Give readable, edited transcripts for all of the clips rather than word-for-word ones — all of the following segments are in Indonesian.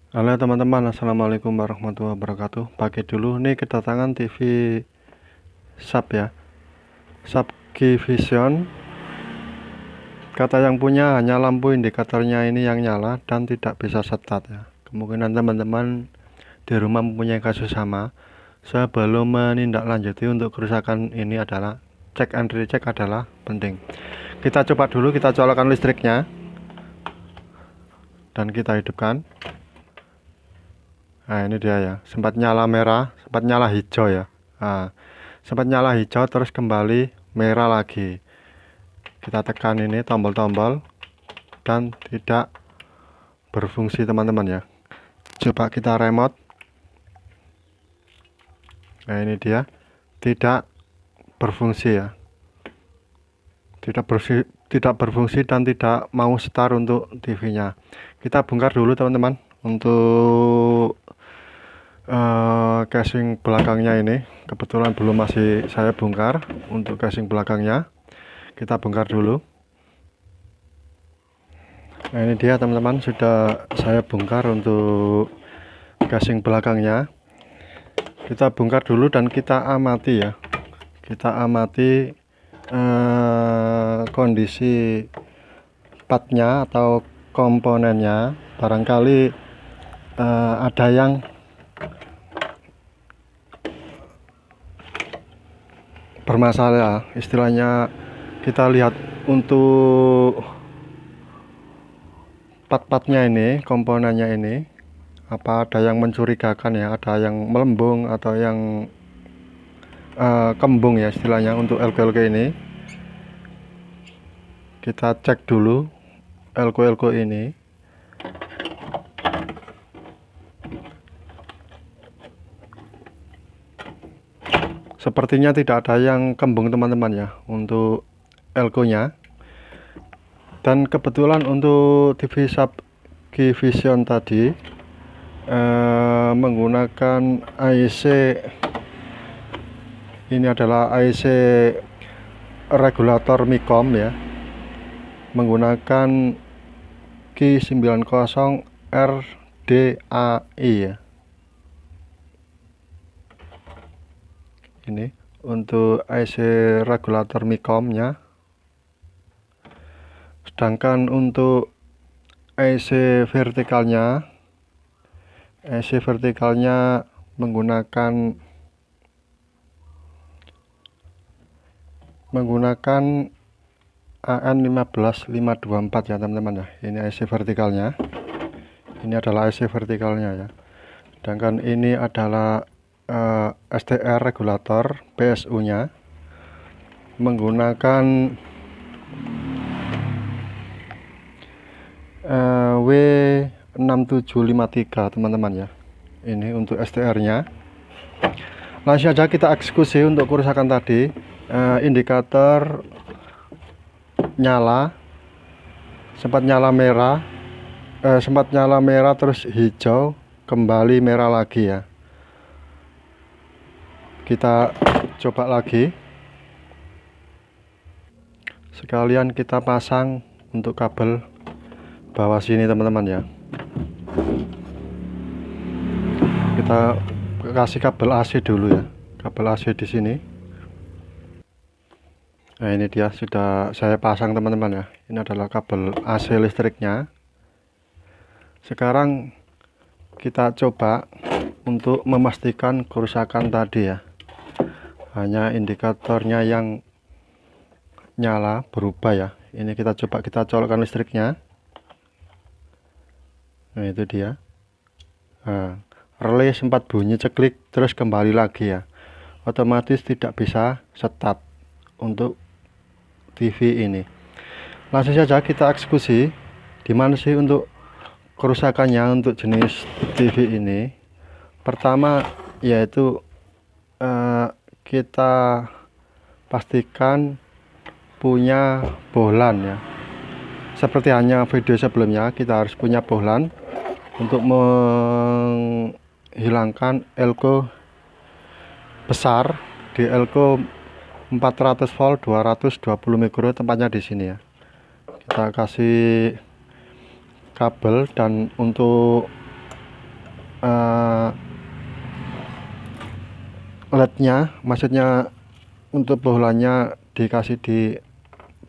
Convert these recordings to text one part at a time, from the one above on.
Halo teman-teman, assalamualaikum warahmatullahi wabarakatuh. Pagi dulu nih kedatangan TV Sub ya, Subgivision. Kata yang punya hanya lampu indikatornya ini yang nyala dan tidak bisa start ya. Kemungkinan teman-teman di rumah mempunyai kasus sama. Sebelum menindaklanjuti untuk kerusakan ini adalah cek and recheck adalah penting. Kita coba dulu, kita colokkan listriknya dan kita hidupkan. Nah ini dia ya, sempat nyala merah, sempat nyala hijau ya. Nah, sempat nyala hijau terus kembali merah lagi. Kita tekan ini tombol-tombol dan tidak berfungsi teman-teman ya. Coba kita remote. Nah ini dia, tidak berfungsi ya. Tidak berfungsi dan tidak mau start untuk TV-nya. Kita bongkar dulu teman-teman untuk casing belakangnya ini. Kebetulan belum masih saya bongkar. Untuk casing belakangnya kita bongkar dulu. Nah ini dia teman-teman, sudah saya bongkar untuk casing belakangnya. Kita bongkar dulu dan kita amati ya, kita amati kondisi partnya atau komponennya. Barangkali ada yang bermasalah, istilahnya kita lihat untuk part-partnya ini, komponennya ini, apa ada yang mencurigakan ya, ada yang melembung atau yang kembung ya istilahnya untuk elko-elko ini. Kita cek dulu elko-elko ini. Sepertinya tidak ada yang kembung teman-teman ya untuk elko-nya. Dan kebetulan untuk TV Subgivision tadi menggunakan IC, ini adalah IC regulator Micom ya, menggunakan Q90 RDAI ya. Ini untuk IC regulator Micom-nya. Sedangkan untuk IC vertikalnya menggunakan AN15524 ya teman-teman ya. Ini IC vertikalnya. Ini adalah IC vertikalnya ya. Sedangkan ini adalah STR regulator PSU-nya menggunakan W6753 teman-teman ya. Ini untuk STR-nya. Langsung saja kita eksekusi untuk kerusakan tadi. Indikator nyala, sempat nyala merah, terus hijau, kembali merah lagi ya. Kita coba lagi. Sekalian kita pasang untuk kabel bawah sini teman-teman ya. Kita kasih kabel AC dulu ya, kabel AC di sini. Nah ini dia sudah saya pasang teman-teman ya. Ini adalah kabel AC listriknya. Sekarang kita coba untuk memastikan kerusakan tadi ya. Hanya indikatornya yang nyala berubah ya. Ini kita coba kita colokkan listriknya. Nah itu dia. Nah, relay sempat bunyi ceklik terus kembali lagi ya. Otomatis tidak bisa start untuk TV ini. Langsung saja kita eksekusi. Dimana sih untuk kerusakannya untuk jenis TV ini? Pertama yaitu kita pastikan punya bohlan ya. Seperti hanya video sebelumnya, kita harus punya bohlan untuk menghilangkan elko besar di elko 400 volt 220 mikro, tempatnya di sini ya. Kita kasih kabel dan untuk LED-nya, maksudnya untuk bohlamnya dikasih di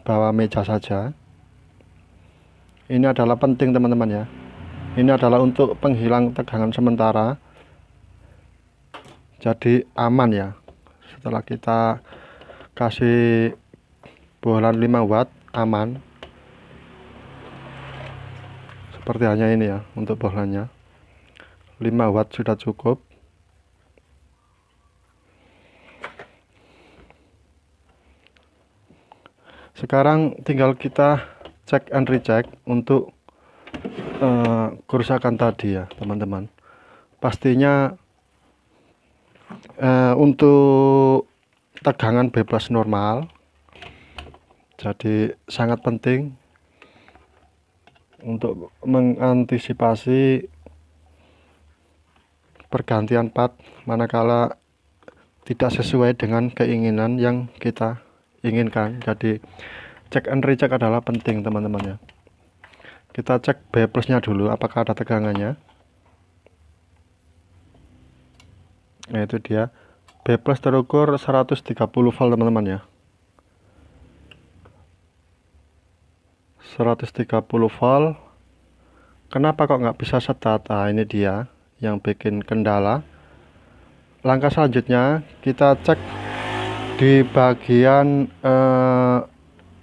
bawah meja saja. Ini adalah penting teman-teman ya. Ini adalah untuk penghilang tegangan sementara, jadi aman ya. Setelah kita kasih bohlam 5 watt, aman. Seperti hanya ini ya, untuk bohlamnya 5 watt sudah cukup. Sekarang tinggal kita cek and recheck untuk kerusakan tadi ya teman-teman. Pastinya untuk tegangan bebas normal, jadi sangat penting untuk mengantisipasi pergantian part manakala tidak sesuai dengan keinginan yang kita inginkan. Jadi cek and recheck adalah penting teman-teman ya. Kita cek B plusnya dulu apakah ada tegangannya. Nah itu dia, B plus terukur 130 volt teman-teman ya, 130 volt. Kenapa kok nggak bisa start? Nah ini dia yang bikin kendala. Langkah selanjutnya kita cek di bagian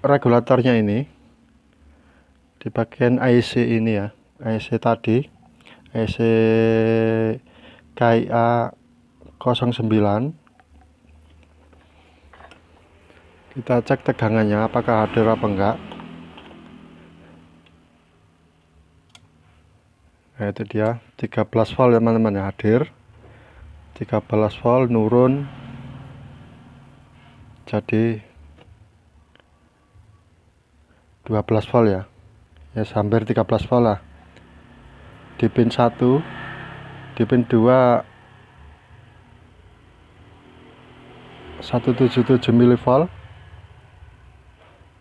regulatornya ini, di bagian IC ini ya, IC tadi, IC KIA 09. Kita cek tegangannya apakah hadir apa enggak. Nah itu dia 13 volt ya teman-teman ya, hadir 13 volt, nurun jadi 12 volt ya, hampir 13 volt lah. Di pin 1, di pin 2 177 mV,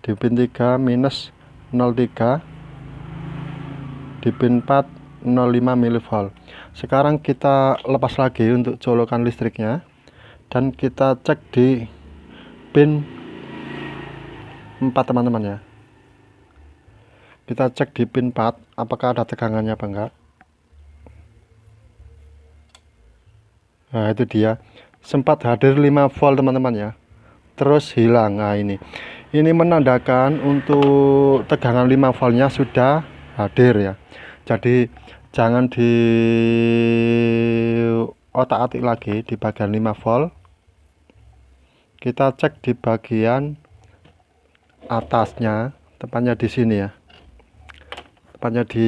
di pin 3 minus 03, di pin 4 05 mV. Sekarang kita lepas lagi untuk colokan listriknya dan kita cek di pin 4 teman-teman ya. Kita cek di pin 4 apakah ada tegangannya apa enggak. Nah itu dia, sempat hadir 5 volt teman-teman ya, terus hilang. Nah ini menandakan untuk tegangan 5 voltnya sudah hadir ya. Jadi jangan di otak-atik lagi di bagian 5 volt. Kita cek di bagian atasnya, tepatnya di sini ya, tepatnya di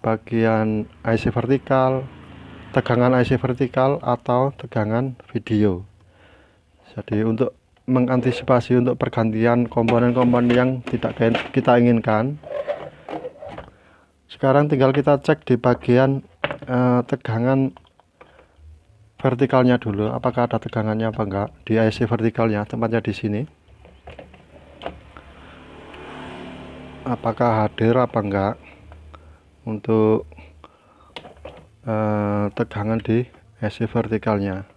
bagian IC vertikal, tegangan IC vertikal atau tegangan video. Jadi untuk mengantisipasi untuk pergantian komponen-komponen yang tidak kita inginkan, sekarang tinggal kita cek di bagian tegangan vertikalnya dulu, apakah ada tegangannya apa enggak di IC vertikalnya, tempatnya di sini, apakah hadir apa enggak untuk tegangan di IC vertikalnya.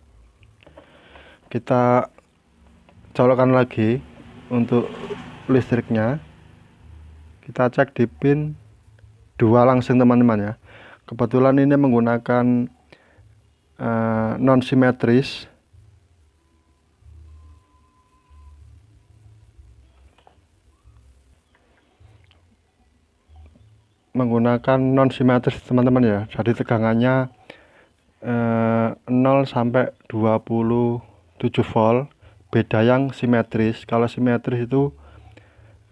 Kita colokkan lagi untuk listriknya, kita cek di pin 2 langsung teman-teman ya. Kebetulan ini menggunakan non simetris, teman-teman ya. Jadi tegangannya 0 sampai 27 volt, beda yang simetris. Kalau simetris itu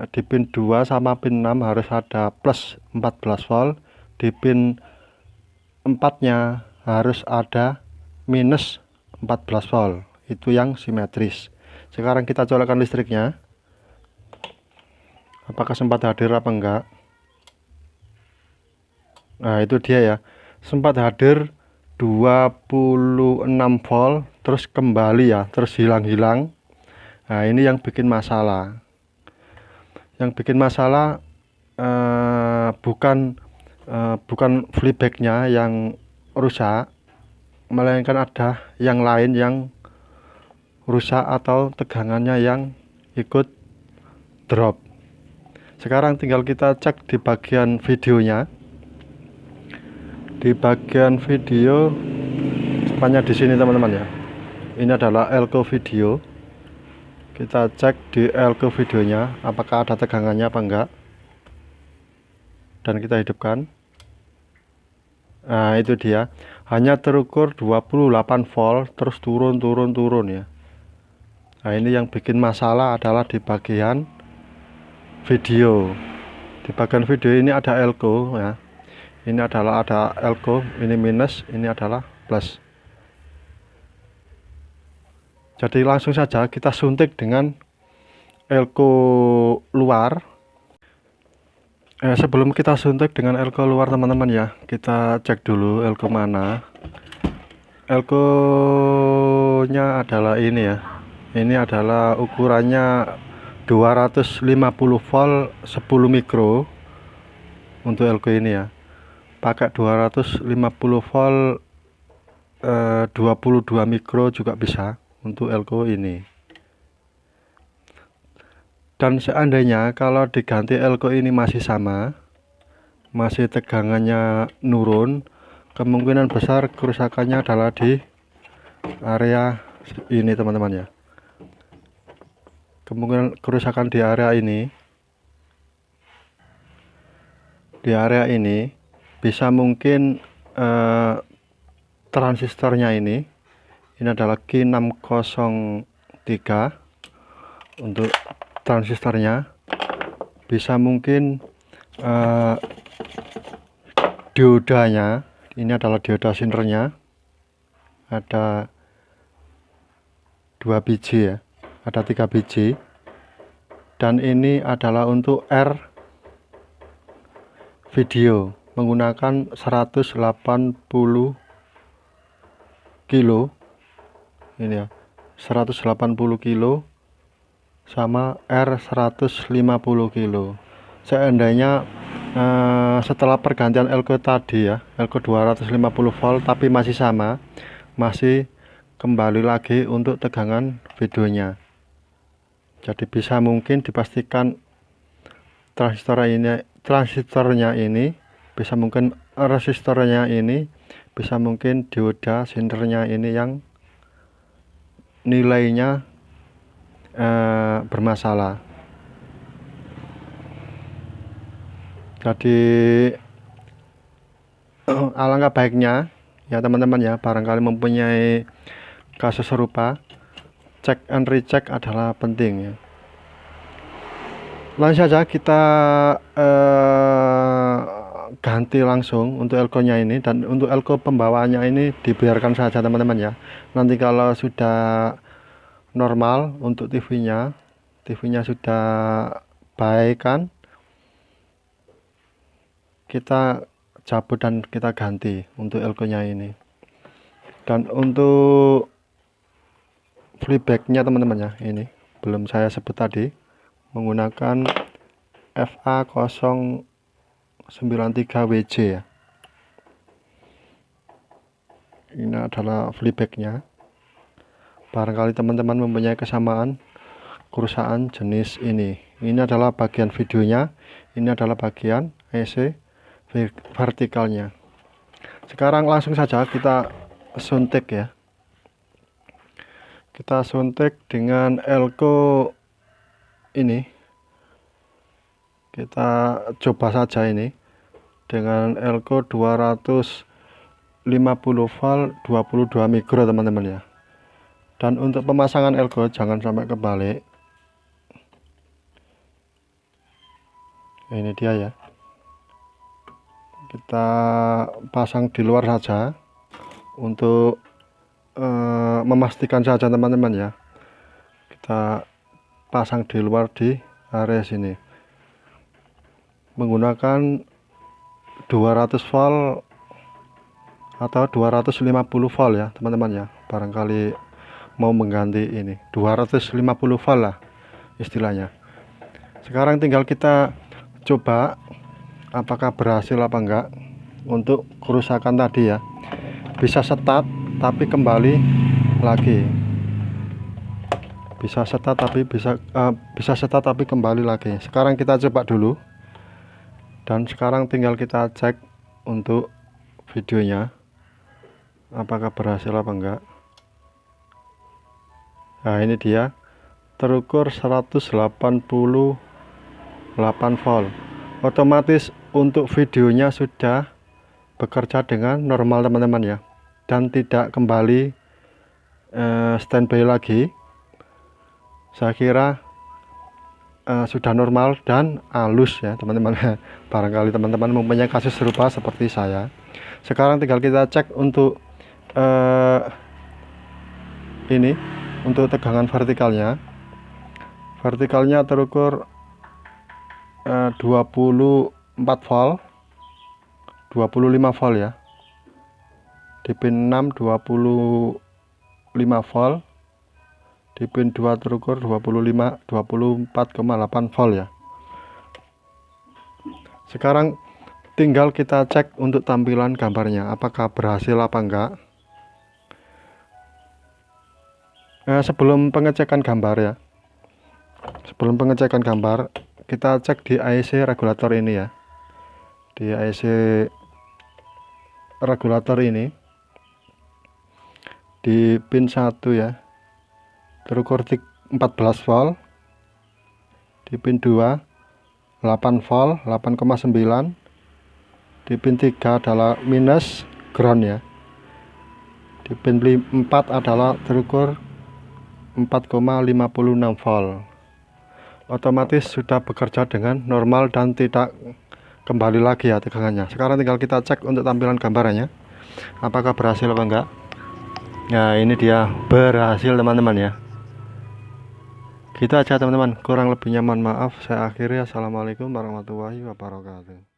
di pin 2 sama pin 6 harus ada plus 14 volt, di pin 4 nya harus ada minus 14 volt, itu yang simetris. Sekarang kita colokkan listriknya, apakah sempat hadir apa enggak. Nah itu dia ya, sempat hadir 26 volt, terus kembali ya, terus hilang-hilang. Nah ini yang bikin masalah. Yang bikin masalah bukan flybacknya yang rusak, melainkan ada yang lain yang rusak atau tegangannya yang ikut drop. Sekarang tinggal kita cek di bagian videonya. Di bagian video, tepatnya di sini teman-teman ya. Ini adalah elko video. Kita cek di elko videonya apakah ada tegangannya apa enggak. Dan kita hidupkan. Nah, itu dia. Hanya terukur 28 volt terus turun ya. Nah, ini yang bikin masalah adalah di bagian video. Di bagian video ini ada elko ya. Ini adalah ada elko, ini minus, ini adalah plus. Jadi langsung saja kita suntik dengan elko luar. Sebelum kita suntik dengan elko luar teman-teman ya, kita cek dulu elko mana. Elko nya adalah ini ya. Ini adalah ukurannya 250 volt 10 mikro untuk elko ini ya. Pakai 250 volt 22 mikro juga bisa untuk elko ini. Dan seandainya kalau diganti elko ini masih sama, masih tegangannya nurun, kemungkinan besar kerusakannya adalah di area ini teman-teman ya. Kemungkinan kerusakan di area ini, bisa mungkin transistornya ini adalah Q603 untuk transistornya. Bisa mungkin diodanya, ini adalah dioda sinternya, ada 2 biji ya, ada 3 biji, dan ini adalah untuk R video menggunakan 180 kilo ini ya, 180 kilo sama R 150 kilo. Seandainya setelah pergantian elko tadi ya, elko 250 volt tapi masih sama, masih kembali lagi untuk tegangan videonya. Jadi bisa mungkin dipastikan transistornya ini, bisa mungkin resistornya ini, bisa mungkin dioda sinternya ini yang nilainya bermasalah. Jadi alangkah baiknya ya teman-teman ya, barangkali mempunyai kasus serupa, cek and recheck adalah penting ya. Langsung saja kita ganti langsung untuk elko-nya ini, dan untuk elko pembawaannya ini dibiarkan saja teman-teman ya. Nanti kalau sudah normal untuk TV-nya sudah baik kan, kita cabut dan kita ganti untuk elko-nya ini. Dan untuk playback-nya teman-teman ya, ini belum saya sebut tadi, menggunakan FA093WJ ya. Ini adalah playback-nya. Barangkali teman-teman mempunyai kesamaan kerusakan jenis ini. Ini adalah bagian videonya, ini adalah bagian IC vertikalnya. Sekarang langsung saja kita suntik ya. Kita suntik dengan elko ini. Kita coba saja ini dengan elko 250 volt 22 mikro teman-teman ya. Dan untuk pemasangan elko jangan sampai kebalik. Ini dia ya. Kita pasang di luar saja untuk memastikan saja teman-teman ya. Kita pasang di luar di area sini menggunakan 200 volt atau 250 volt ya teman-teman ya. Barangkali mau mengganti ini 250 volt lah istilahnya. Sekarang tinggal kita coba apakah berhasil apa enggak untuk kerusakan tadi ya. bisa start tapi kembali lagi, bisa start tapi kembali lagi. Sekarang kita coba dulu, dan sekarang tinggal kita cek untuk videonya apakah berhasil apa enggak. Nah, ini dia terukur 188 volt. Otomatis untuk videonya sudah bekerja dengan normal teman-teman ya, dan tidak kembali standby lagi. Saya kira sudah normal dan halus ya teman-teman. Barangkali teman-teman mempunyai kasus serupa seperti saya. Sekarang tinggal kita cek untuk ini, untuk tegangan vertikalnya. Vertikalnya terukur 24 volt, 25 volt ya. Di pin 6 25 volt, di pin 2 terukur 24,8 volt ya. Sekarang tinggal kita cek untuk tampilan gambarnya apakah berhasil apa enggak. Sebelum pengecekan gambar ya, sebelum pengecekan gambar kita cek di IC regulator ini ya. Di IC regulator ini di pin 1 ya, terukur 14 volt. Di pin 2 8 volt 8,9. Di pin 3 adalah minus ground ya. Di pin 4 adalah terukur 4,56 volt. Otomatis sudah bekerja dengan normal dan tidak kembali lagi ya tegangannya. Sekarang tinggal kita cek untuk tampilan gambarannya apakah berhasil apa enggak. Nah, ini dia berhasil teman-teman ya. Gitu aja teman-teman, kurang lebihnya mohon maaf. Saya akhiri. Assalamualaikum warahmatullahi wabarakatuh.